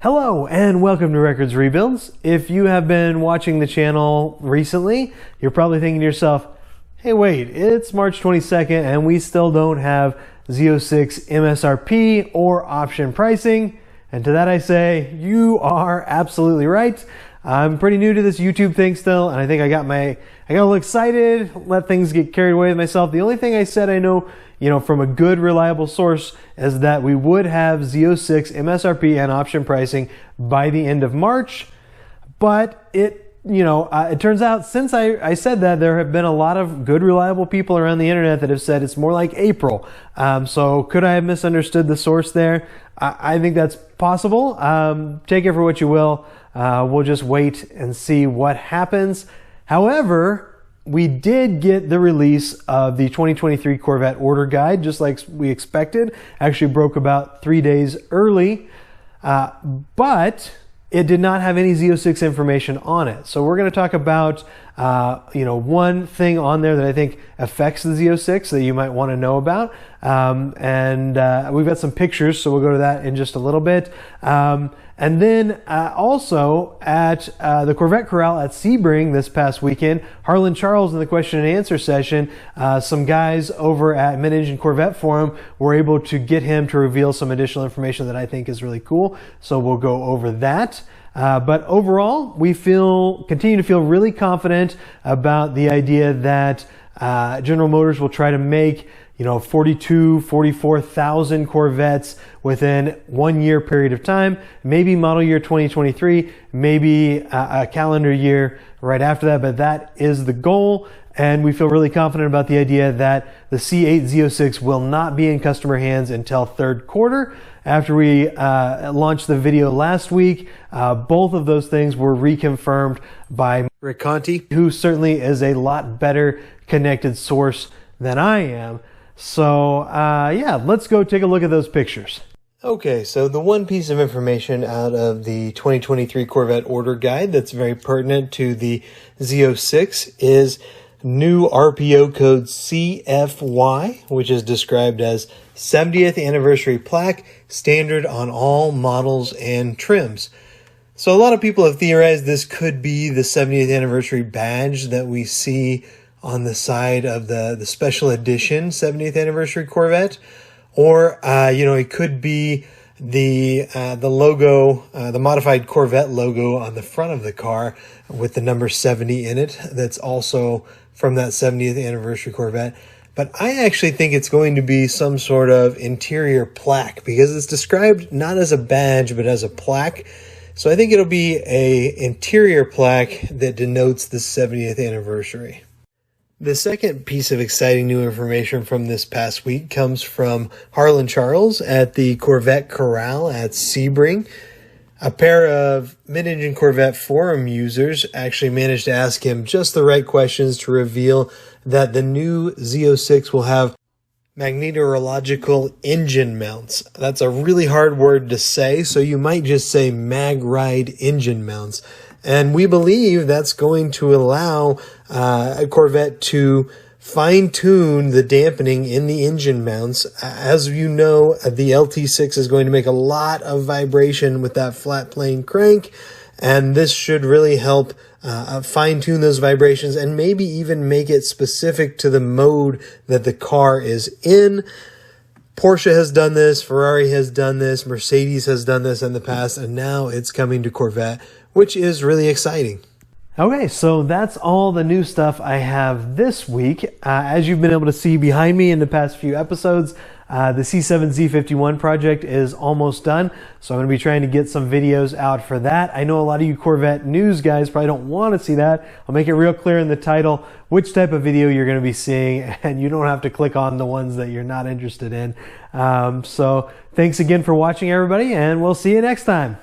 Hello and welcome to Records Rebuilds. If you have been watching the channel recently, you're probably thinking to yourself, hey wait, it's March 22nd and we still don't have Z06 MSRP or option pricing. And to that I say, you are absolutely right. I'm pretty new to this YouTube thing still, and I think I got a little excited, let things get carried away with myself. The only thing I said I know, from a good, reliable source is that we would have Z06 MSRP and option pricing by the end of March. But it turns out since I said that, there have been a lot of good, reliable people around the internet that have said it's more like April. So could I have misunderstood the source there? I think that's possible. Take it for what you will. We'll just wait and see what happens. However, we did get the release of the 2023 Corvette order guide, just like we expected. Actually broke about 3 days early, but it did not have any Z06 information on it. So we're going to talk about, one thing on there that I think affects the Z06 that you might want to know about. We've got some pictures, so we'll go to that in just a little bit. And then also at the Corvette Corral at Sebring this past weekend, Harlan Charles in the question and answer session, some guys over at Mid-Engine Corvette Forum were able to get him to reveal some additional information that I think is really cool. So we'll go over that. But overall, we continue to feel really confident about the idea that General Motors will try to make 44,000 Corvettes within 1 year period of time, maybe model year 2023, maybe a calendar year right after that, but that is the goal. And we feel really confident about the idea that the C8 Z06 will not be in customer hands until third quarter. After we launched the video last week, both of those things were reconfirmed by Rick Conti, who certainly is a lot better connected source than I am. So let's go take a look at those pictures. Okay, so the one piece of information out of the 2023 Corvette order guide that's very pertinent to the Z06 is new RPO code CFY, which is described as 70th anniversary plaque, standard on all models and trims. So a lot of people have theorized this could be the 70th anniversary badge that we see on the side of the special edition 70th anniversary Corvette, or it could be the logo, the modified Corvette logo on the front of the car with the number 70 in it. That's also from that 70th anniversary Corvette. But I actually think it's going to be some sort of interior plaque because it's described not as a badge but as a plaque. So I think it'll be a interior plaque that denotes the 70th anniversary. The second piece of exciting new information from this past week comes from Harlan Charles at the Corvette Corral at Sebring. A pair of Mid-Engine Corvette forum users actually managed to ask him just the right questions to reveal that the new Z06 will have magnetorheological engine mounts. That's a really hard word to say, so you might just say mag ride engine mounts. And we believe that's going to allow a Corvette to fine-tune the dampening in the engine mounts. As you know, the LT6 is going to make a lot of vibration with that flat plane crank, and this should really help fine-tune those vibrations and maybe even make it specific to the mode that the car is in. Porsche has done this, Ferrari has done this, Mercedes has done this in the past, and now it's coming to Corvette, which is really exciting. Okay, so that's all the new stuff I have this week. As you've been able to see behind me in the past few episodes, the C7Z51 project is almost done, so I'm going to be trying to get some videos out for that. I know a lot of you Corvette news guys probably don't want to see that. I'll make it real clear in the title which type of video you're going to be seeing, and you don't have to click on the ones that you're not interested in. So thanks again for watching, everybody, and we'll see you next time.